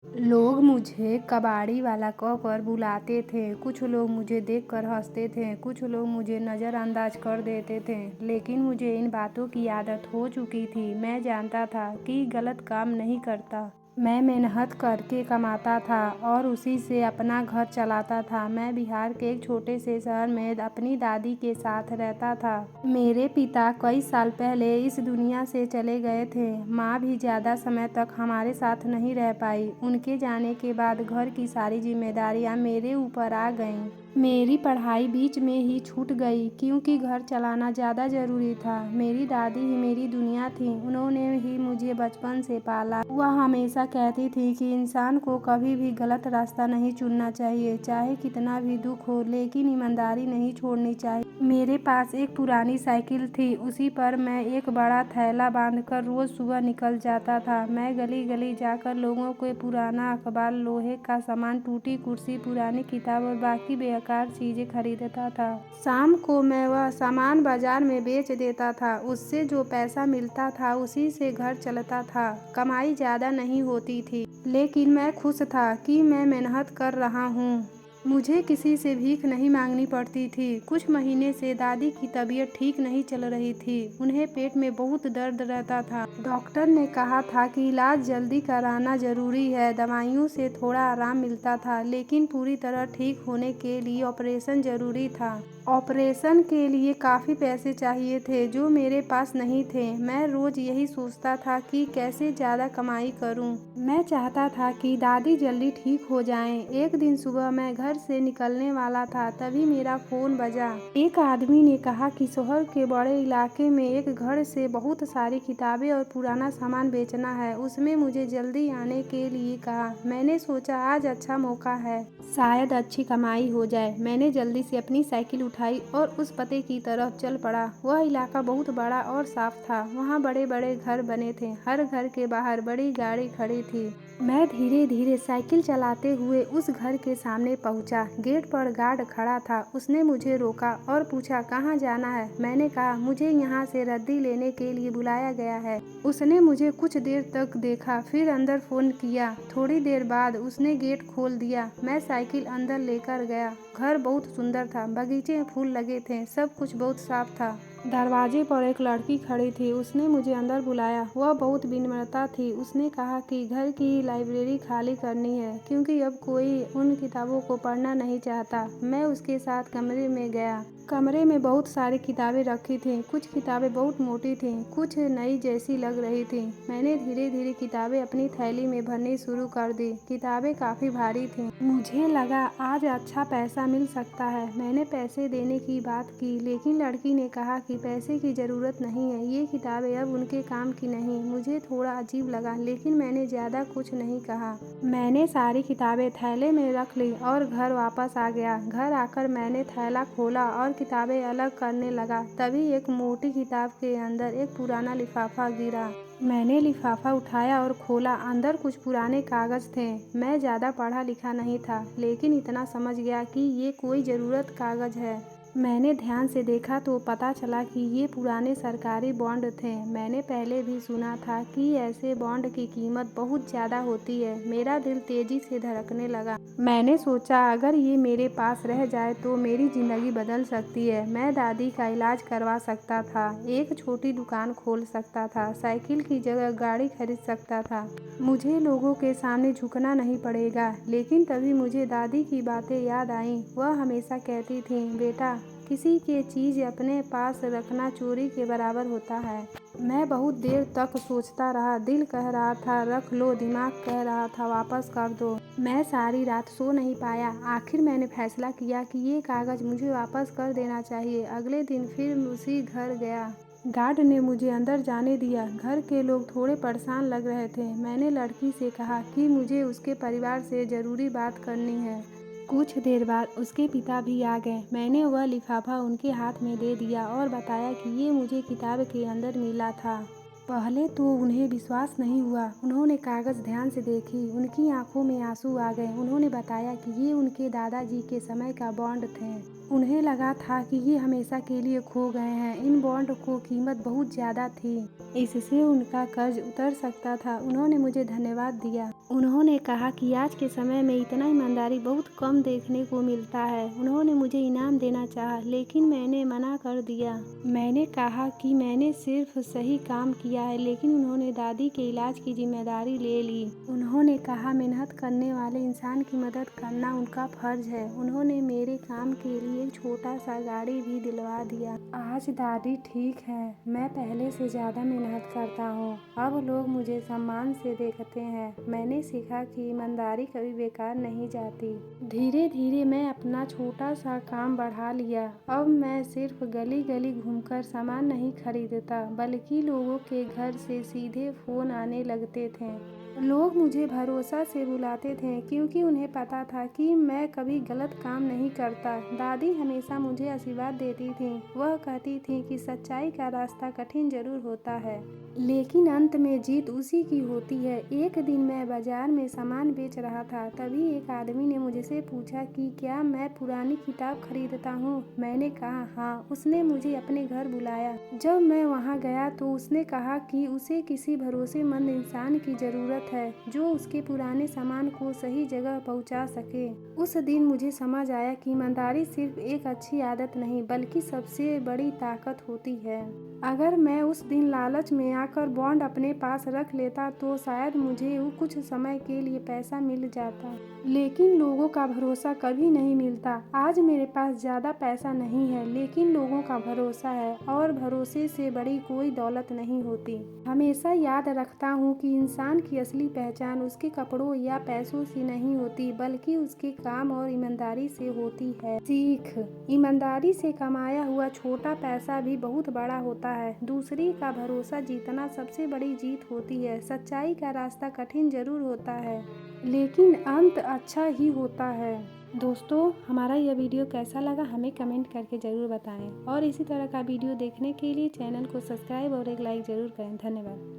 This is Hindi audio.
लोग मुझे कबाड़ी वाला कहकर बुलाते थे। कुछ लोग मुझे देखकर हंसते थे, कुछ लोग मुझे नज़रअंदाज कर देते थे, लेकिन मुझे इन बातों की आदत हो चुकी थी। मैं जानता था कि गलत काम नहीं करता। मैं मेहनत करके कमाता था और उसी से अपना घर चलाता था। मैं बिहार के एक छोटे से शहर में अपनी दादी के साथ रहता था। मेरे पिता कई साल पहले इस दुनिया से चले गए थे। माँ भी ज़्यादा समय तक हमारे साथ नहीं रह पाई। उनके जाने के बाद घर की सारी जिम्मेदारियाँ मेरे ऊपर आ गईं। मेरी पढ़ाई बीच में ही छूट गई क्योंकि घर चलाना ज़्यादा ज़रूरी था। मेरी दादी ही मेरी दुनिया थी। उन्होंने ही मुझे बचपन से पाला। वह हमेशा कहती थी कि इंसान को कभी भी गलत रास्ता नहीं चुनना चाहिए, चाहे कितना भी दुख हो, लेकिन ईमानदारी नहीं छोड़नी चाहिए। मेरे पास एक पुरानी साइकिल थी, उसी पर मैं एक बड़ा थैला बांधकर रोज़ सुबह निकल जाता था। मैं गली गली जाकर लोगों को पुराना अखबार, लोहे का सामान, टूटी कुर्सी, पुरानी किताब और बाकी बेकार चीज़ें खरीदता था। शाम को मैं वह सामान बाजार में बेच देता था। उससे जो पैसा मिलता था उसी से घर चलता था। कमाई ज़्यादा नहीं होती थी, लेकिन मैं खुश था कि मैं मेहनत कर रहा हूँ। मुझे किसी से भीख नहीं मांगनी पड़ती थी। कुछ महीने से दादी की तबीयत ठीक नहीं चल रही थी। उन्हें पेट में बहुत दर्द रहता था। डॉक्टर ने कहा था कि इलाज जल्दी कराना जरूरी है। दवाइयों से थोड़ा आराम मिलता था, लेकिन पूरी तरह ठीक होने के लिए ऑपरेशन जरूरी था। ऑपरेशन के लिए काफ़ी पैसे चाहिए थे, जो मेरे पास नहीं थे। मैं रोज़ यही सोचता था कि कैसे ज़्यादा कमाई करूं। मैं चाहता था कि दादी जल्दी ठीक हो जाएं। एक दिन सुबह मैं घर से निकलने वाला था, तभी मेरा फ़ोन बजा। एक आदमी ने कहा कि शहर के बड़े इलाके में एक घर से बहुत सारी किताबें और पुराना सामान बेचना है। उसमें मुझे जल्दी आने के लिए कहा। मैंने सोचा आज अच्छा मौका है, शायद अच्छी कमाई हो जाए। मैंने जल्दी से अपनी साइकिल उठाई और उस पते की तरफ चल पड़ा। वह इलाका बहुत बड़ा और साफ था। वहाँ बड़े बड़े घर बने थे। हर घर के बाहर बड़ी गाड़ी खड़ी थी। मैं धीरे धीरे साइकिल चलाते हुए उस घर के सामने पहुंचा। गेट पर गार्ड खड़ा था। उसने मुझे रोका और पूछा कहाँ जाना है। मैंने कहा मुझे यहाँ से रद्दी लेने के लिए बुलाया गया है। उसने मुझे कुछ देर तक देखा, फिर अंदर फ़ोन किया। थोड़ी देर बाद उसने गेट खोल दिया। मैं साइकिल अंदर लेकर गया। घर बहुत सुंदर था, बगीचे, फूल लगे थे, सब कुछ बहुत साफ था। दरवाजे पर एक लड़की खड़ी थी। उसने मुझे अंदर बुलाया। वह बहुत विनम्रता थी। उसने कहा कि घर की लाइब्रेरी खाली करनी है क्योंकि अब कोई उन किताबों को पढ़ना नहीं चाहता। मैं उसके साथ कमरे में गया। कमरे में बहुत सारी किताबें रखी थीं। कुछ किताबें बहुत मोटी थीं, कुछ नई जैसी लग रही थीं। मैंने धीरे धीरे किताबें अपनी थैली में भरनी शुरू कर दी। किताबें काफ़ी भारी थीं। मुझे लगा आज अच्छा पैसा मिल सकता है। मैंने पैसे देने की बात की, लेकिन लड़की ने कहा कि पैसे की ज़रूरत नहीं है, ये किताबें अब उनके काम की नहीं। मुझे थोड़ा अजीब लगा, लेकिन मैंने ज़्यादा कुछ नहीं कहा। मैंने सारी किताबें थैले में रख ली और घर वापस आ गया। घर आकर मैंने थैला खोला और किताबें अलग करने लगा। तभी एक मोटी किताब के अंदर एक पुराना लिफाफा गिरा। मैंने लिफाफा उठाया और खोला। अंदर कुछ पुराने कागज़ थे। मैं ज़्यादा पढ़ा लिखा नहीं था, लेकिन इतना समझ गया कि ये कोई ज़रूरत कागज़ है। मैंने ध्यान से देखा तो पता चला कि ये पुराने सरकारी बॉन्ड थे। मैंने पहले भी सुना था कि ऐसे बॉन्ड की कीमत बहुत ज़्यादा होती है। मेरा दिल तेज़ी से धड़कने लगा। मैंने सोचा अगर ये मेरे पास रह जाए तो मेरी ज़िंदगी बदल सकती है। मैं दादी का इलाज करवा सकता था, एक छोटी दुकान खोल सकता था, साइकिल की जगह गाड़ी खरीद सकता था। मुझे लोगों के सामने झुकना नहीं पड़ेगा। लेकिन तभी मुझे दादी की बातें याद आईं। वह हमेशा कहती थीं, बेटा, किसी के चीज़ अपने पास रखना चोरी के बराबर होता है। मैं बहुत देर तक सोचता रहा। दिल कह रहा था रख लो, दिमाग कह रहा था वापस कर दो। मैं सारी रात सो नहीं पाया। आखिर मैंने फैसला किया कि ये कागज़ मुझे वापस कर देना चाहिए। अगले दिन फिर उसी घर गया। गार्ड ने मुझे अंदर जाने दिया। घर के लोग थोड़े परेशान लग रहे थे। मैंने लड़की से कहा कि मुझे उसके परिवार से ज़रूरी बात करनी है। कुछ देर बाद उसके पिता भी आ गए। मैंने वह लिफाफा उनके हाथ में दे दिया और बताया कि ये मुझे किताब के अंदर मिला था। पहले तो उन्हें विश्वास नहीं हुआ। उन्होंने कागज़ ध्यान से देखी। उनकी आंखों में आंसू आ गए। उन्होंने बताया कि ये उनके दादाजी के समय का बॉन्ड थे। उन्हें लगा था कि ये हमेशा के लिए खो गए हैं। इन बॉन्ड को कीमत बहुत ज़्यादा थी, इससे उनका कर्ज उतर सकता था। उन्होंने मुझे धन्यवाद दिया। उन्होंने कहा कि आज के समय में इतना ईमानदारी बहुत कम देखने को मिलता है। उन्होंने मुझे इनाम देना चाहा, लेकिन मैंने मना कर दिया। मैंने कहा कि मैंने सिर्फ सही काम किया है, लेकिन उन्होंने दादी के इलाज की जिम्मेदारी ले ली। उन्होंने कहा मेहनत करने वाले इंसान की मदद करना उनका फर्ज है। उन्होंने मेरे काम के लिए एक छोटा सा गाड़ी भी दिलवा दिया। आज दादी ठीक है, मैं पहले से ज़्यादा मेहनत करता हूँ। अब लोग मुझे सम्मान से देखते हैं। मैंने सीखा कि ईमानदारी कभी बेकार नहीं जाती। धीरे धीरे मैं अपना छोटा सा काम बढ़ा लिया। अब मैं सिर्फ गली गली घूमकर सामान नहीं खरीदता, बल्कि लोगों के घर से सीधे फ़ोन आने लगते थे। लोग मुझे भरोसा से बुलाते थे, क्योंकि उन्हें पता था कि मैं कभी गलत काम नहीं करता। दादी हमेशा मुझे आशीर्वाद देती थी। वह कहती थी कि सच्चाई का रास्ता कठिन जरूर होता है, लेकिन अंत में जीत उसी की होती है। एक दिन मैं बाजार में सामान बेच रहा था, तभी एक आदमी ने मुझसे पूछा कि क्या मैं पुरानी किताब खरीदता हूँ। मैंने कहा हाँ। उसने मुझे अपने घर बुलाया। जब मैं वहाँ गया तो उसने कहा कि उसे किसी भरोसेमंद इंसान की ज़रूरत है, जो उसके पुराने सामान को सही जगह पहुँचा सके। उस दिन मुझे समझ आया कि ईमानदारी सिर्फ एक अच्छी आदत नहीं, बल्कि सबसे बड़ी ताकत होती है। अगर मैं उस दिन लालच में आकर बॉन्ड अपने पास रख लेता तो शायद मुझे वो कुछ समय के लिए पैसा मिल जाता, लेकिन लोगों का भरोसा कभी नहीं मिलता। आज मेरे पास ज़्यादा पैसा नहीं है, लेकिन लोगों का भरोसा है, और भरोसे से बड़ी कोई दौलत नहीं होती। हमेशा याद रखता हूँ कि इंसान की असली पहचान उसके कपड़ों या पैसों से नहीं होती, बल्कि उसके काम और ईमानदारी से होती है। सीख: ईमानदारी से कमाया हुआ छोटा पैसा भी बहुत बड़ा होता है। दूसरी का भरोसा जीतना सबसे बड़ी जीत होती है। सच्चाई का रास्ता कठिन जरूर होता है, लेकिन अंत अच्छा ही होता है। दोस्तों, हमारा यह वीडियो कैसा लगा हमें कमेंट करके ज़रूर बताएं, और इसी तरह का वीडियो देखने के लिए चैनल को सब्सक्राइब और एक लाइक ज़रूर करें। धन्यवाद।